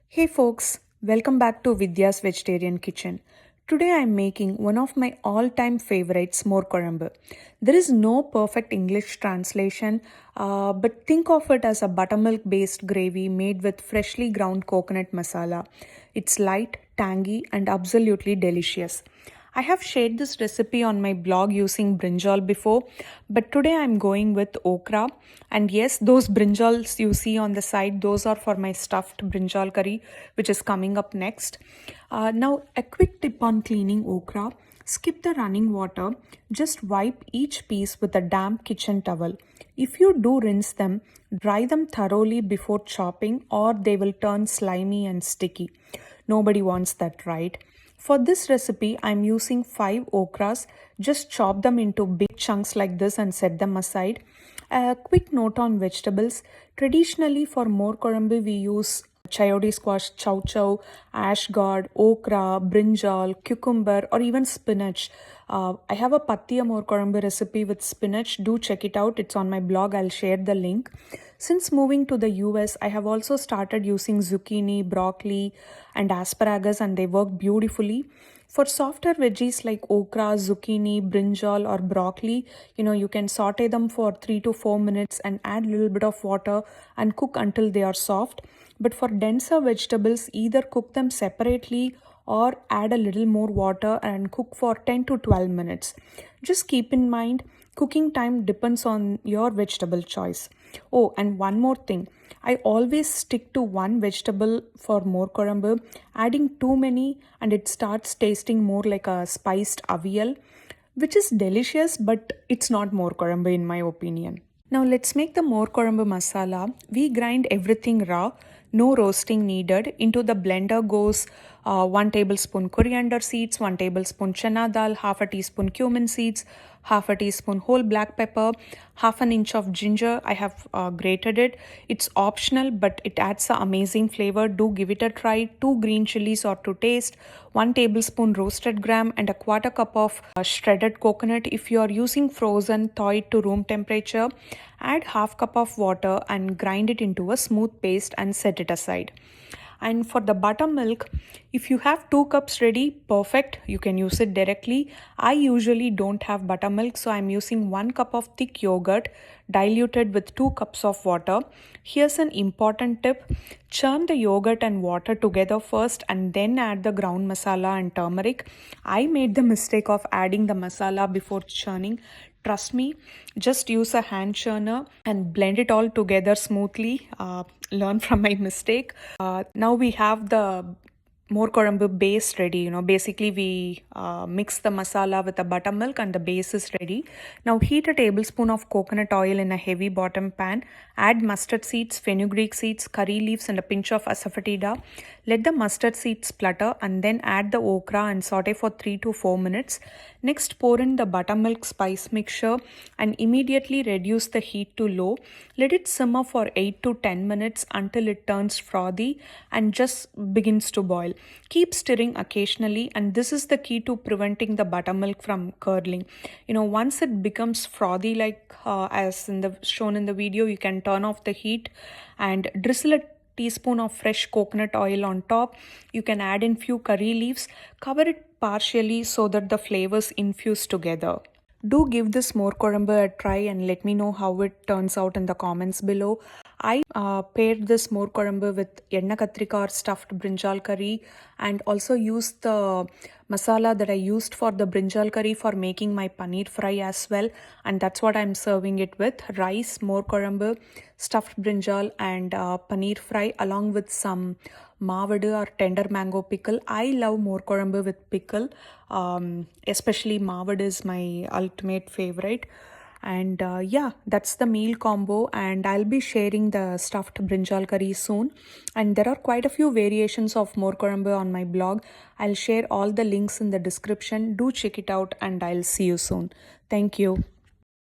Hey folks, welcome back to Vidya's Vegetarian Kitchen. Today I'm making one of my all-time favorites, Mor Kuzhambu. There is no perfect English translation, but think of it as a buttermilk-based gravy made with freshly ground coconut masala. It's light, tangy, and absolutely delicious. I have shared this recipe on my blog using brinjal before, but today I'm going with okra. And yes, those brinjals you see on the side, those are for my stuffed brinjal curry, which is coming up next. Now, a quick tip on cleaning okra. Skip the running water, just wipe each piece with a damp kitchen towel. If you do rinse them, dry them thoroughly before chopping or they will turn slimy and sticky. Nobody wants that, right? For this recipe, I'm using 5 okras. Just chop them into big chunks like this and set them aside. A quick note on vegetables. Traditionally, for Mor Kuzhambu, we use chayote squash, chow chow, ash gourd, okra, brinjal, cucumber, or even spinach. I have a pattiya Mor Kuzhambu recipe with spinach. Do check it out. It's on my blog. I'll share the link. Since moving to the US, I have also started using zucchini, broccoli, and asparagus, and they work beautifully. For softer veggies like okra, zucchini, brinjal, or broccoli, you can saute them for 3 to 4 minutes and add a little bit of water and cook until they are soft. But for denser vegetables, either cook them separately or add a little more water and cook for 10 to 12 minutes. Just keep in mind, cooking time depends on your vegetable choice. Oh, and one more thing. I always stick to one vegetable for Mor Kuzhambu. Adding too many and it starts tasting more like a spiced avial, which is delicious, but it's not Mor Kuzhambu in my opinion. Now let's make the Mor Kuzhambu masala. We grind everything raw, no roasting needed. Into the blender goes 1 tablespoon coriander seeds, 1 tablespoon chana dal, half a teaspoon cumin seeds, half a teaspoon whole black pepper, half an inch of ginger. I have grated it. It's optional, but it adds an amazing flavor. Do give it a try. 2 green chilies or to taste, 1 tablespoon roasted gram, and a quarter cup of shredded coconut. If you are using frozen, thaw it to room temperature. Add half cup of water and grind it into a smooth paste and set it aside. And for the buttermilk, if you have 2 cups ready, perfect, you can use it directly. I usually don't have buttermilk, so I'm using 1 cup of thick yogurt diluted with 2 cups of water. Here's an important tip. Churn the yogurt and water together first and then add the ground masala and turmeric. I made the mistake of adding the masala before churning. Trust me, just use a hand churner and blend it all together smoothly. Learn from my mistake. Now we have the Mor Kuzhambu base ready. Basically we mix the masala with the buttermilk and the base is ready. Now heat a tablespoon of coconut oil in a heavy bottom pan. Add mustard seeds, fenugreek seeds, curry leaves, and a pinch of asafoetida. Let the mustard seeds splutter and then add the okra and saute for 3 to 4 minutes. Next, pour in the buttermilk spice mixture and immediately reduce the heat to low. Let it simmer for 8 to 10 minutes until it turns frothy and just begins to boil. Keep stirring occasionally, and this is the key to preventing the buttermilk from curdling. Once it becomes frothy, like as shown in the video, you can turn off the heat and drizzle a teaspoon of fresh coconut oil on top. You can add in few curry leaves. Cover it partially so that the flavors infuse together. Do give this Mor Kuzhambu a try and let me know how it turns out in the comments below. I paired this Mor Kuzhambu with enna katrika or stuffed brinjal curry and also used the masala that I used for the brinjal curry for making my paneer fry as well, and that's what I'm serving it with: rice, Mor Kuzhambu, stuffed brinjal, and paneer fry along with some mavadu or tender mango pickle. I love Mor Kuzhambu with pickle. Especially mavadu is my ultimate favorite. And yeah, that's the meal combo, and I'll be sharing the stuffed brinjal curry soon. And there are quite a few variations of Mor Kuzhambu on my blog. I'll share all the links in the description. Do check it out, and I'll see you soon. Thank you.